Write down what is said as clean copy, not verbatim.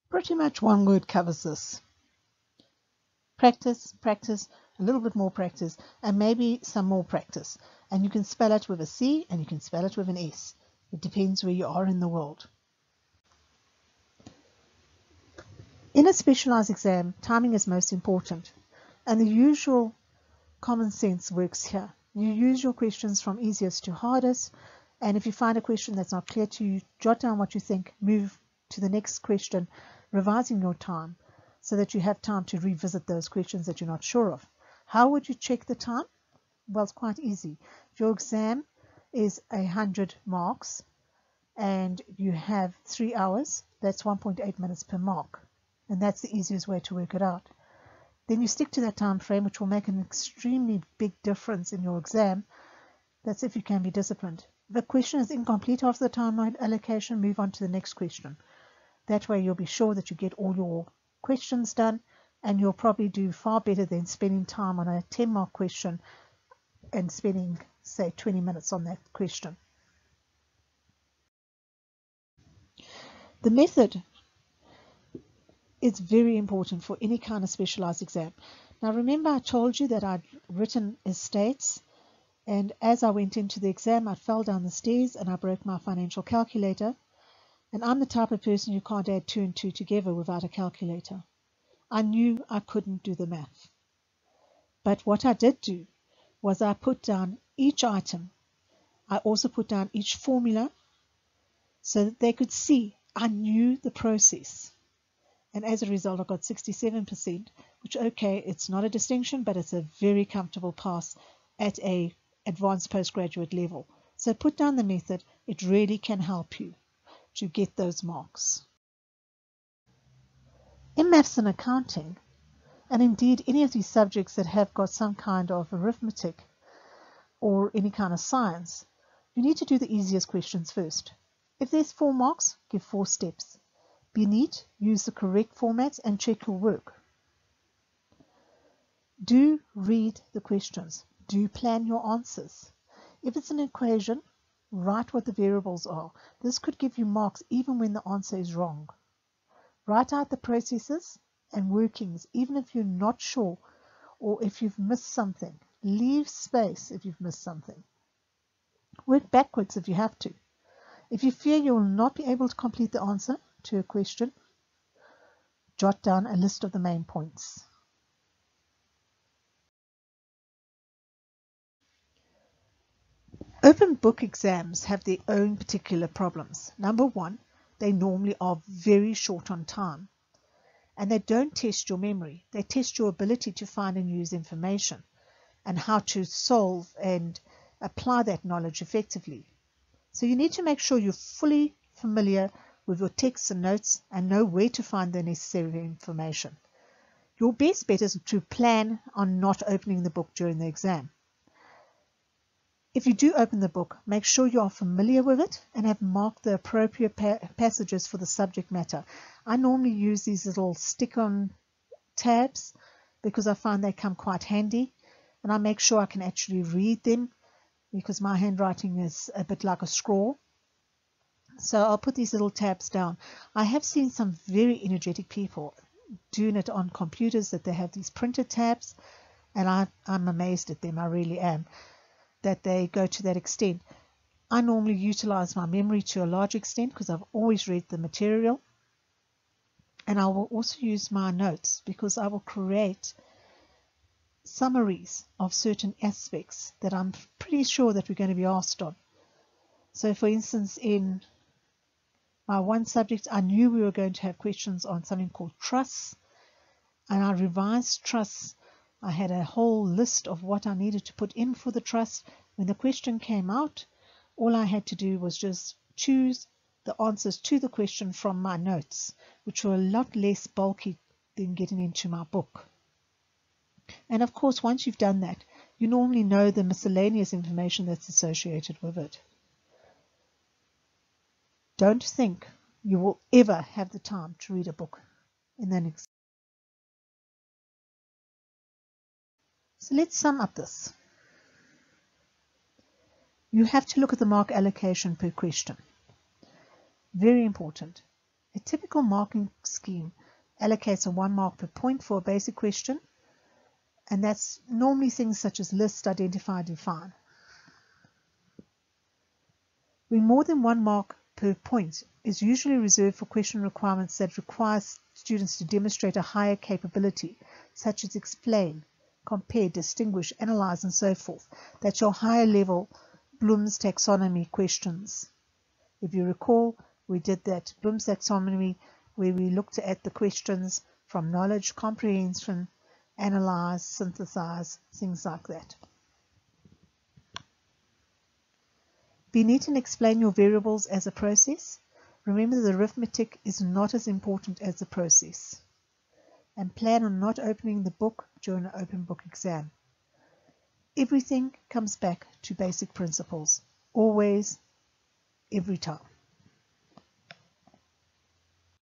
Pretty much one word covers this. Practice, practice, a little bit more practice, and maybe some more practice. And you can spell it with a C and you can spell it with an S. It depends where you are in the world. In a specialized exam, timing is most important. And the usual common sense works here. You use your questions from easiest to hardest. And if you find a question that's not clear to you, jot down what you think, move to the next question, revising your time so that you have time to revisit those questions that you're not sure of. How would you check the time? Well, it's quite easy. If your exam is 100 marks and you have 3 hours, that's 1.8 minutes per mark. And that's the easiest way to work it out. Then you stick to that time frame, which will make an extremely big difference in your exam. That's if you can be disciplined. If a question is incomplete after the time allocation, move on to the next question. That way you'll be sure that you get all your questions done, and you'll probably do far better than spending time on a 10-mark question and spending, say, 20 minutes on that question. The method is very important for any kind of specialized exam. Now remember, I told you that I'd written estates, and as I went into the exam I fell down the stairs and I broke my financial calculator, and I'm the type of person you can't add 2 and 2 together without a calculator. I knew I couldn't do the math, but what I did do was I put down each item. I also put down each formula so that they could see I knew the process. And as a result, I got 67%, which, okay, it's not a distinction, but it's a very comfortable pass at a advanced postgraduate level. So put down the method. It really can help you to get those marks. In maths and accounting, and indeed any of these subjects that have got some kind of arithmetic or any kind of science, you need to do the easiest questions first. If there's 4 marks, give 4 steps. Be neat, use the correct formats, and check your work. Do read the questions. Do plan your answers. If it's an equation, write what the variables are. This could give you marks even when the answer is wrong. Write out the processes and workings, even if you're not sure or if you've missed something. Leave space if you've missed something. Work backwards if you have to. If you fear you will not be able to complete the answer to a question, jot down a list of the main points. Open book exams have their own particular problems. Number one, they normally are very short on time, and they don't test your memory. They test your ability to find and use information and how to solve and apply that knowledge effectively. So you need to make sure you're fully familiar with your texts and notes and know where to find the necessary information. Your best bet is to plan on not opening the book during the exam. If you do open the book, make sure you are familiar with it and have marked the appropriate passages for the subject matter. I normally use these little stick-on tabs because I find they come quite handy, and I make sure I can actually read them because my handwriting is a bit like a scrawl. So I'll put these little tabs down. I have seen some very energetic people doing it on computers, that they have these printed tabs, and I'm amazed at them. I really am, that they go to that extent. I normally utilize my memory to a large extent because I've always read the material, and I will also use my notes because I will create summaries of certain aspects that I'm pretty sure that we're going to be asked on. So for instance, in my one subject, I knew we were going to have questions on something called trusts, and I revised trusts. I had a whole list of what I needed to put in for the trust. When the question came out, all I had to do was just choose the answers to the question from my notes, which were a lot less bulky than getting into my book. And of course, once you've done that, you normally know the miscellaneous information that's associated with it. Don't think you will ever have the time to read a book in the next. So let's sum up this. You have to look at the mark allocation per question. Very important. A typical marking scheme allocates a 1 mark per point for a basic question, and that's normally things such as list, identify, define. When more than 1 mark per point is usually reserved for question requirements that require students to demonstrate a higher capability, such as explain, compare, distinguish, analyze, and so forth. That's your higher level Bloom's taxonomy questions. If you recall, we did that Bloom's taxonomy where we looked at the questions from knowledge, comprehension, analyze, synthesize, things like that. Be neat and explain your variables as a process. Remember, the arithmetic is not as important as the process. And plan on not opening the book during an open book exam. Everything comes back to basic principles. Always, every time.